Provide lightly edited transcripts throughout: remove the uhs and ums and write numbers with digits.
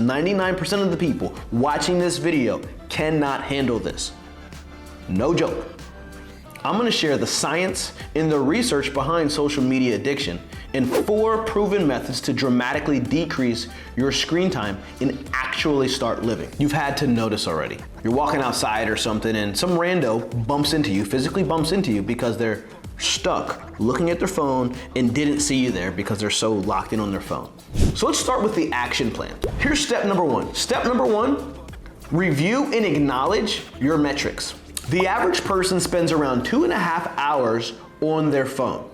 99% of the people watching this video cannot handle this. No joke. I'm gonna share the science and the research behind social media addiction and 4 proven methods to dramatically decrease your screen time and actually start living. You've had to notice already. You're walking outside or something and some rando bumps into you, physically bumps into you because they're stuck looking at their phone and didn't see you there because they're so locked in on their phone. So let's start with the action plan. Here's step number 1. Step number 1, review and acknowledge your metrics. The average person spends around 2.5 hours on their phone,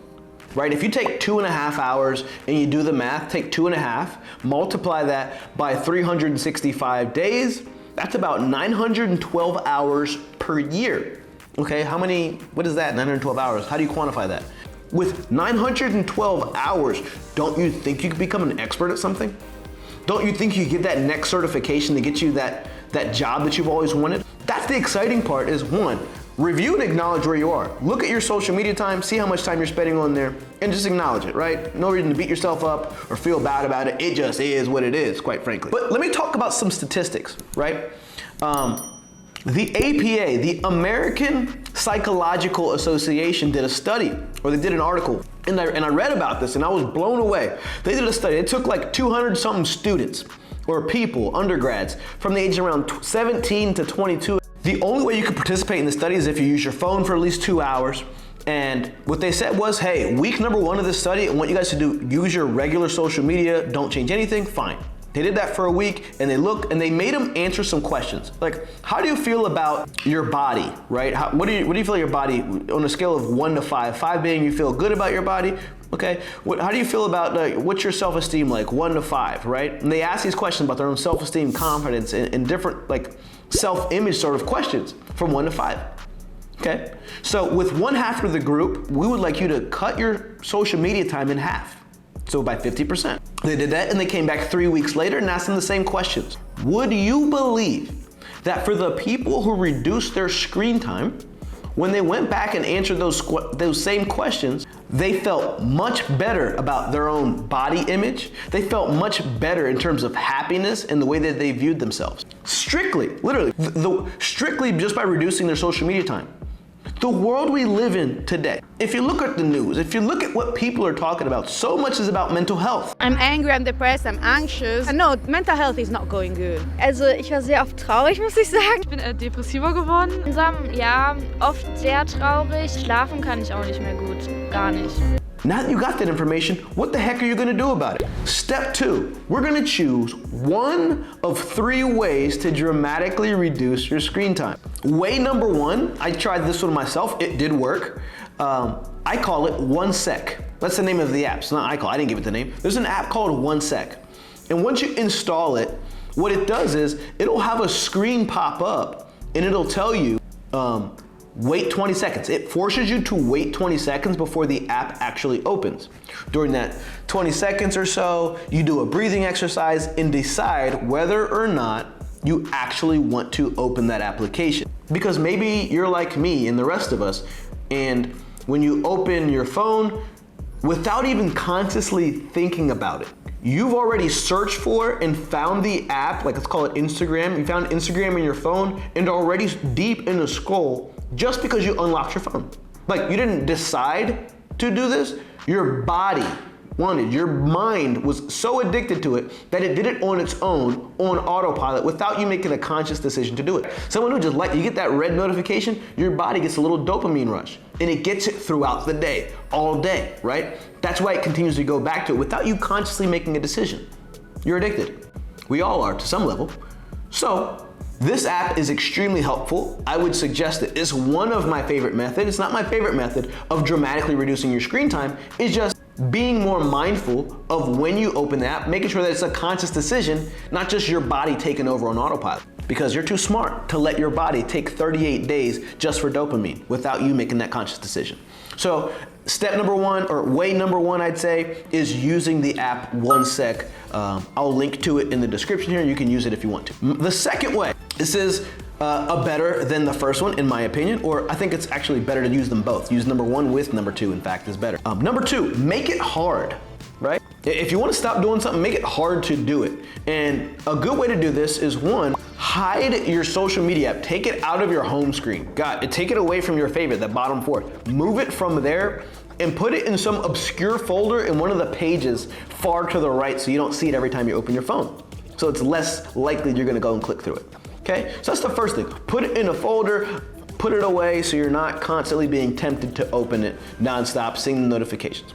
right? If you take 2.5 hours and you do the math, take 2.5, multiply that by 365 days, that's about 912 hours per year. Okay, what is that, 912 hours? How do you quantify that? With 912 hours, don't you think you could become an expert at something? Don't you think you could get that next certification to get you that job that you've always wanted? That's the exciting part is 1, review and acknowledge where you are. Look at your social media time, see how much time you're spending on there, and just acknowledge it, right? No reason to beat yourself up or feel bad about it. It just is what it is, quite frankly. But let me talk about some statistics, right? The APA, the American Psychological Association, did a study, or they did an article, and I read about this and I was blown away. They did a study. It took like 200 something students or people, undergrads, from the age around 17 to 22. The only way you could participate in the study is if you use your phone for at least 2 hours. And what they said was, hey, week number 1 of this study, I want you guys to use your regular social media, don't change anything, fine. They did that for a week and they looked and they made them answer some questions. Like, how do you feel about your body, right? What do you feel about your body on a scale of 1 to 5? 5 being you feel good about your body, okay? How do you feel about, what's your self-esteem like, 1 to 5, right? And they ask these questions about their own self-esteem, confidence, and different like self-image sort of questions from 1 to 5. Okay? So with 1/2 of the group, we would like you to cut your social media time in half. So by 50%. They did that and they came back 3 weeks later and asked them the same questions. Would you believe that for the people who reduced their screen time, when they went back and answered those same questions, they felt much better about their own body image. They felt much better in terms of happiness and the way that they viewed themselves. Strictly, literally, strictly just by reducing their social media time. The world we live in today, if you look at the news, if you look at what people are talking about, so much is about mental health. I'm angry, I'm depressed, I'm anxious. No, mental health is not going good. Also ich war sehr oft traurig, muss ich sagen. Ich bin depressiver geworden. Einsam, ja, oft sehr traurig. Schlafen kann ich auch nicht mehr gut, gar nicht. Now that you got that information, what the heck are you gonna do about it? Step 2, we're gonna choose 1 of 3 ways to dramatically reduce your screen time. Way number 1, I tried this one myself, it did work. I call it 1 sec. That's the name of the app. It's not I didn't give it the name. There's an app called 1 sec. And once you install it, what it does is it'll have a screen pop up and it'll tell you, wait 20 seconds. It forces you to wait 20 seconds before the app actually opens. During that 20 seconds or so, you do a breathing exercise and decide whether or not you actually want to open that application. Because maybe you're like me and the rest of us, and when you open your phone, without even consciously thinking about it, you've already searched for and found the app, like let's call it Instagram. You found Instagram in your phone and already deep in the scroll just because you unlocked your phone. Like you didn't decide to do this, your body wanted, your mind was so addicted to it that it did it on its own, on autopilot, without you making a conscious decision to do it. Someone who just you get that red notification, your body gets a little dopamine rush and it gets it throughout the day, all day, right? That's why it continues to go back to it without you consciously making a decision. You're addicted. We all are to some level. So this app is extremely helpful. I would suggest it. It's one of my favorite methods. It's not my favorite method of dramatically reducing your screen time. It's just being more mindful of when you open the app, making sure that it's a conscious decision, not just your body taking over on autopilot. Because you're too smart to let your body take 38 days just for dopamine without you making that conscious decision. So step number 1, or way number 1, I'd say, is using the app 1 sec. I'll link to it in the description here. You can use it if you want to. The second way, this is a better than the first one, in my opinion, or I think it's actually better to use them both. Use number 1 with number 2, in fact, is better. Number 2, make it hard, right? If you want to stop doing something, make it hard to do it. And a good way to do this is, one, hide your social media app. Take it out of your home screen. Take it away from your favorite, the bottom fourth. Move it from there and put it in some obscure folder in one of the pages far to the right so you don't see it every time you open your phone. So it's less likely you're gonna go and click through it. Okay, so that's the first thing. Put it in a folder, put it away so you're not constantly being tempted to open it nonstop, seeing the notifications.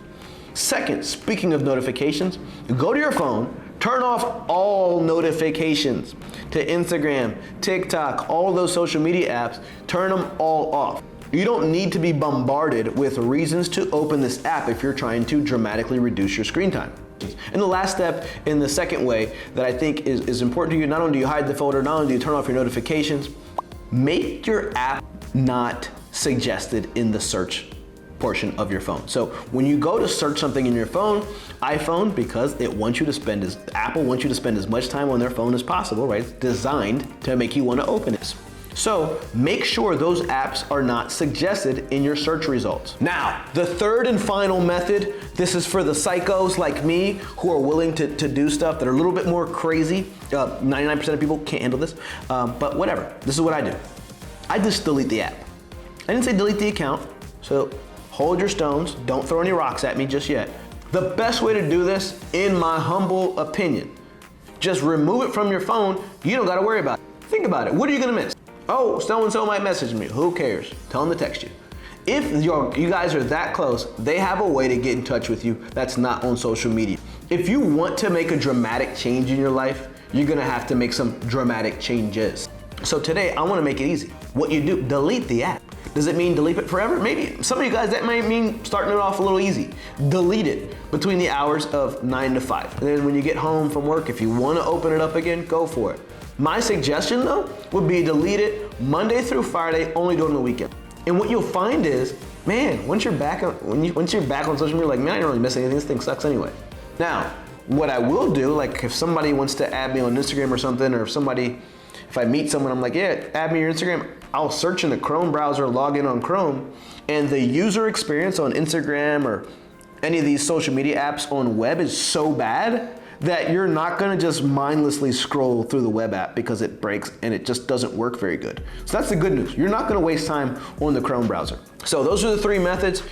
Second, speaking of notifications, go to your phone, turn off all notifications to Instagram, TikTok, all those social media apps, turn them all off. You don't need to be bombarded with reasons to open this app if you're trying to dramatically reduce your screen time. And the last step in the second way that I think is important to you, not only do you hide the folder, not only do you turn off your notifications, make your app not suggested in the search portion of your phone. So when you go to search something in your phone, iPhone, because it wants you to spend Apple wants you to spend as much time on their phone as possible, right? It's designed to make you want to open it. So make sure those apps are not suggested in your search results. Now, the third and final method, this is for the psychos like me who are willing to do stuff that are a little bit more crazy. 99% of people can't handle this, but whatever. This is what I do. I just delete the app. I didn't say delete the account, so hold your stones. Don't throw any rocks at me just yet. The best way to do this, in my humble opinion, just remove it from your phone. You don't gotta worry about it. Think about it. What are you gonna miss? Oh, so-and-so might message me. Who cares? Tell them to text you. If you guys are that close, they have a way to get in touch with you that's not on social media. If you want to make a dramatic change in your life, you're gonna have to make some dramatic changes. So today, I wanna make it easy. What you do, delete the app. Does it mean delete it forever? Maybe. Some of you guys, that might mean starting it off a little easy. Delete it between the hours of 9 to 5. And then when you get home from work, if you wanna open it up again, go for it. My suggestion though, would be delete it Monday through Friday, only during the weekend. And what you'll find is, man, once you're back on social media, like, man, I don't really miss anything, this thing sucks anyway. Now, what I will do, like if somebody wants to add me on Instagram or something, or if I meet someone, I'm like, yeah, add me your Instagram, I'll search in the Chrome browser, log in on Chrome, and the user experience on Instagram or any of these social media apps on web is so bad that you're not gonna just mindlessly scroll through the web app because it breaks and it just doesn't work very good. So that's the good news. You're not gonna waste time on the Chrome browser. So those are the three methods.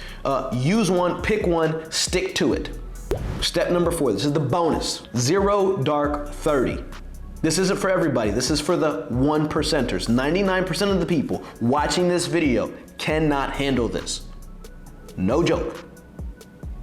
Use one, pick one, stick to it. Step number 4, this is the bonus. 0 dark 30. This isn't for everybody. This is for the 1%ers. 99% of the people watching this video cannot handle this. No joke.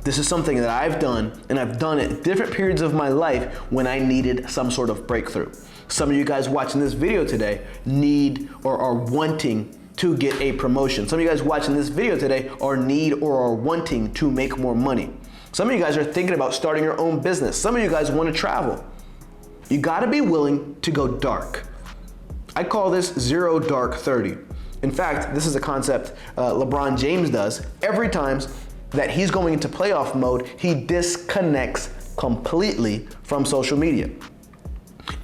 This is something that I've done, and I've done it at different periods of my life when I needed some sort of breakthrough. Some of you guys watching this video today need or are wanting to get a promotion. Some of you guys watching this video today need or are wanting to make more money. Some of you guys are thinking about starting your own business. Some of you guys want to travel. You gotta be willing to go dark. I call this 0 dark 30. In fact, this is a concept LeBron James does every time that he's going into playoff mode. He disconnects completely from social media.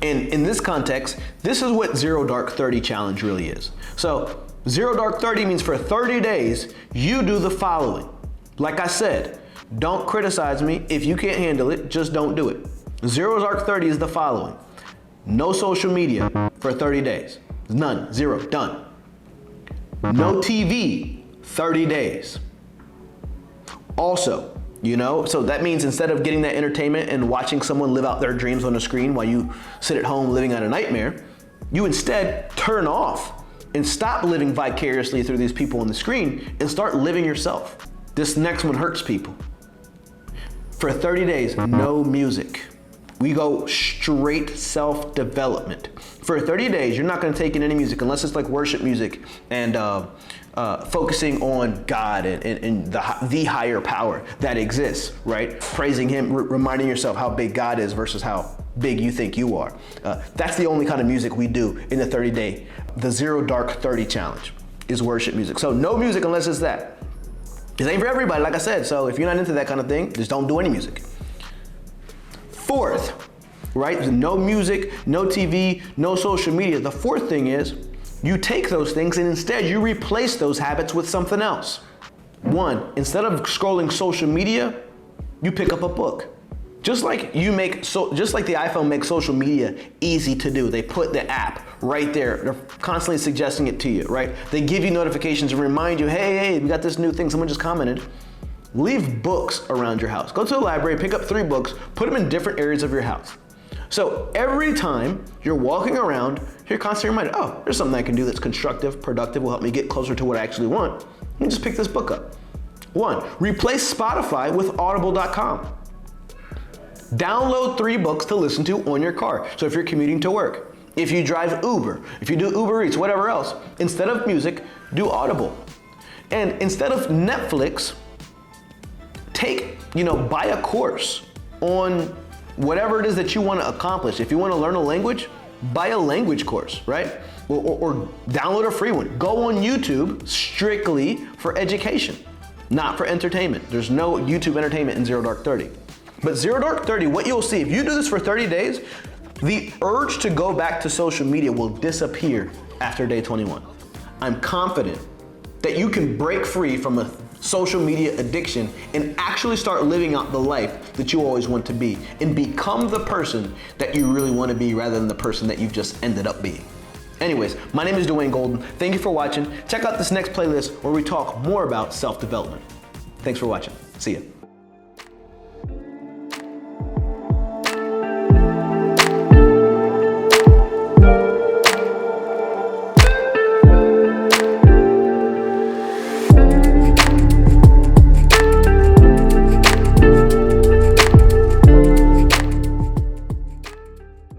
And in this context, this is what 0 dark 30 challenge really is. So 0 dark 30 means for 30 days, you do the following. Like I said, don't criticize me. If you can't handle it, just don't do it. 0 dark 30 is the following. No social media for 30 days. None, 0, done. No TV, 30 days. Also, so that means instead of getting that entertainment and watching someone live out their dreams on a screen while you sit at home living out a nightmare, you instead turn off and stop living vicariously through these people on the screen and start living yourself. This next one hurts people. For 30 days, no music. We go straight self-development. For 30 days, you're not gonna take in any music unless it's like worship music and focusing on God and the higher power that exists, right? Praising Him, reminding yourself how big God is versus how big you think you are. That's the only kind of music we do in the 30-day, the 0 dark 30 challenge is worship music. So no music unless it's that. It ain't for everybody, like I said, so if you're not into that kind of thing, just don't do any music. Fourth, right? No music, no TV, no social media. The fourth thing is you take those things and instead you replace those habits with something else. One, instead of scrolling social media, you pick up a book. Just like the iPhone makes social media easy to do. They put the app right there. They're constantly suggesting it to you, right? They give you notifications and remind you, hey, we got this new thing, someone just commented. Leave books around your house. Go to the library, pick up 3 books, put them in different areas of your house. So every time you're walking around, you're constantly reminded, oh, there's something I can do that's constructive, productive, will help me get closer to what I actually want. Let me just pick this book up. 1, replace Spotify with audible.com. Download 3 books to listen to on your car. So if you're commuting to work, if you drive Uber, if you do Uber Eats, whatever else, instead of music, do Audible. And instead of Netflix, buy a course on whatever it is that you want to accomplish. If you want to learn a language, buy a language course, right? Or download a free one. Go on YouTube strictly for education, not for entertainment. There's no YouTube entertainment in Zero Dark 30. But Zero Dark 30, what you'll see, if you do this for 30 days, the urge to go back to social media will disappear after day 21. I'm confident that you can break free from a social media addiction and actually start living out the life that you always want to be and become the person that you really want to be rather than the person that you've just ended up being. Anyways, my name is Dwayne Golden. Thank you for watching. Check out this next playlist where we talk more about self-development. Thanks for watching. See ya.